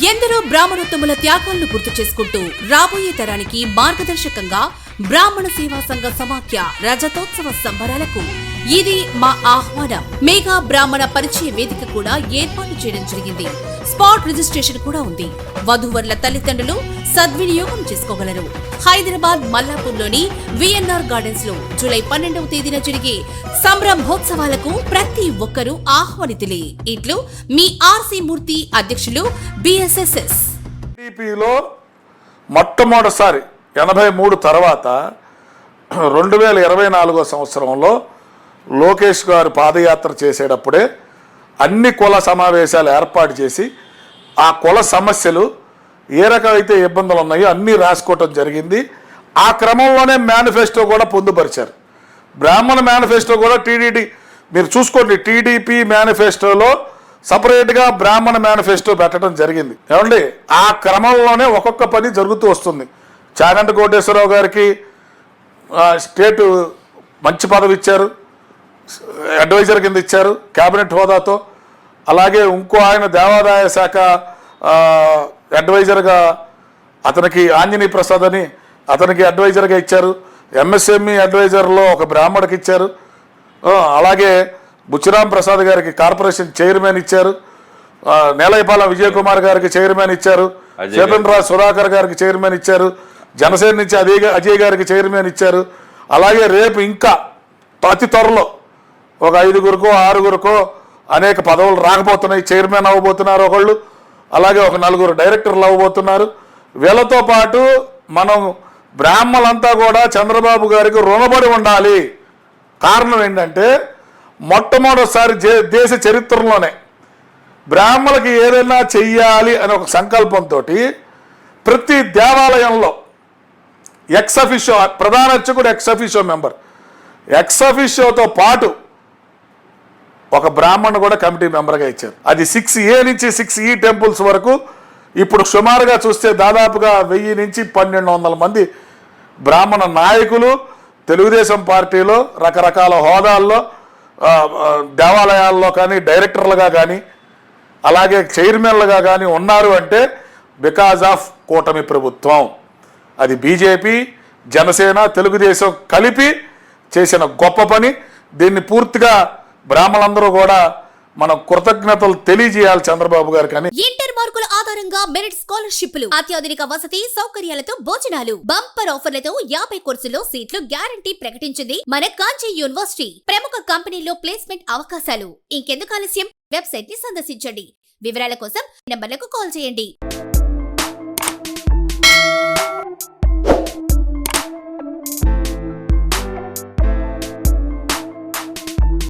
ఎందరో బ్రాహ్మణోత్తముల త్యాగాలను గుర్తు చేసుకుంటూ రాబోయే తరానికి మార్గదర్శకంగా బ్రాహ్మణ సేవా సంఘ సమాఖ్య రజతోత్సవ సంబరాలకు ఇది మా ఆహ్వానం. మెగా బ్రాహ్మణ పరిచయ వేదిక కూడా ఏర్పాటు చేయడం జరిగింది. స్పాట్ రిజిస్ట్రేషన్ కూడా ఉంది. వధూవరుల తల్లిదండ్రులు సద్వినియోగం చేసుకోగలరు. హైదరాబాద్ మల్లాపూర్లోని విఎన్ఆర్ గార్డెన్స్ లో జూలై 12వ తేదీన జరిగే సంరంభోత్సవాలకు ప్రతి ఒక్కరూ ఆహ్వానితులే. ఇట్లు మీ ఆర్సి మూర్తి, అధ్యక్షులు బిఎస్ఎస్ఎస్. టీడీపీలో మొట్టమొదటిసారి 83 తర్వాత 2024 సంవత్సరంలో లోకేష్ గారు పాదయాత్ర చేసేటప్పుడే అన్ని కుల సమావేశాలు ఏర్పాటు చేసి ఆ కుల సమస్యలు ఏ రకమైతే ఇబ్బందులు ఉన్నాయో అన్నీ రాసుకోవటం జరిగింది. ఆ క్రమంలోనే మేనిఫెస్టో కూడా పొందుపరిచారు. బ్రాహ్మణ మేనిఫెస్టో కూడా మీరు చూసుకోండి, టీడీపీ మేనిఫెస్టోలో సపరేట్గా బ్రాహ్మణ మేనిఫెస్టో పెట్టడం జరిగింది. ఏమండి, ఆ క్రమంలోనే ఒక్కొక్క పని జరుగుతూ వస్తుంది. చాగంటి కోటేశ్వరరావు గారికి స్టేటు మంచి పదవి ఇచ్చారు, అడ్వైజర్ కింద ఇచ్చారు క్యాబినెట్ హోదాతో. అలాగే ఇంకో ఆయన దేవాదాయ శాఖ అడ్వైజర్గా అతనికి ఆంజనేయ ప్రసాద్ అని అతనికి అడ్వైజర్గా ఇచ్చారు. ఎంఎస్ఎంఈ అడ్వైజర్లో ఒక బ్రాహ్మణకి ఇచ్చారు. అలాగే బుచ్చిరాం ప్రసాద్ గారికి కార్పొరేషన్ చైర్మన్ ఇచ్చారు. నేలైపాలెం విజయ్ కుమార్ గారికి చైర్మన్ ఇచ్చారు. చేతన్రాజ్ సుధాకర్ గారికి చైర్మన్ ఇచ్చారు. జనసేన నుంచి అజయ్ గారికి చైర్మన్ ఇచ్చారు. అలాగే రేపు ఇంకా అతి త్వరలో ఒక 5గురికో 6గురికో అనేక పదవులు రాకపోతున్నాయి. చైర్మన్ అవ్వబోతున్నారు ఒకళ్ళు, అలాగే ఒక 4 డైరెక్టర్లు అవ్వబోతున్నారు. వీళ్ళతో పాటు మనం బ్రాహ్మణులంతా కూడా చంద్రబాబు గారికి రుణపడి ఉండాలి. కారణం ఏంటంటే మొట్టమొదటిసారి దేశ చరిత్రలోనే బ్రాహ్మణులకి ఏదైనా చెయ్యాలి అనే ఒక సంకల్పంతో ప్రతి దేవాలయంలో ఎక్స్-అఫిషియో ప్రధాన అర్చకుడు, ఎక్స్-అఫిషియో మెంబర్, ఎక్స్-అఫిషియోతో పాటు ఒక బ్రాహ్మణ్ కూడా కమిటీ మెంబర్గా ఇచ్చారు. అది 6A నుంచి 6E టెంపుల్స్ వరకు ఇప్పుడు సుమారుగా చూస్తే దాదాపుగా 1000 నుంచి 1200 మంది బ్రాహ్మణ నాయకులు తెలుగుదేశం పార్టీలో రకరకాల హోదాల్లో దేవాలయాల్లో కానీ డైరెక్టర్లుగా కానీ అలాగే చైర్మన్లుగా కానీ ఉన్నారు. అంటే బికాజ్ ఆఫ్ కూటమి ప్రభుత్వం. అది బీజేపీ, జనసేన, తెలుగుదేశం కలిపి చేసిన గొప్ప పని. దీన్ని పూర్తిగా బ్రాహ్మణులందరూ కూడా మనం కృతజ్ఞతలు తెలియజేయాలి చంద్రబాబు గారికి అని. ఇంటర్ మార్కుల ఆధారంగా మెరిట్ స్కాలర్షిప్లు, అత్యాధునిక వసతి సౌకర్యాలతో భోజనాలు, బంపర్ ఆఫర్లతో 50 కోర్సుల్లో సీట్లు గ్యారంటీ ప్రకటించింది మన కాంచీ యూనివర్సిటీ. ప్రముఖ కంపెనీల్లో ప్లేస్మెంట్ అవకాశాలు. ఇంకెందుకు ఆలస్యం? వెబ్సైట్ ని సందర్శించండి. వివరాల కోసం నంబర్లకు కాల్ చేయండి.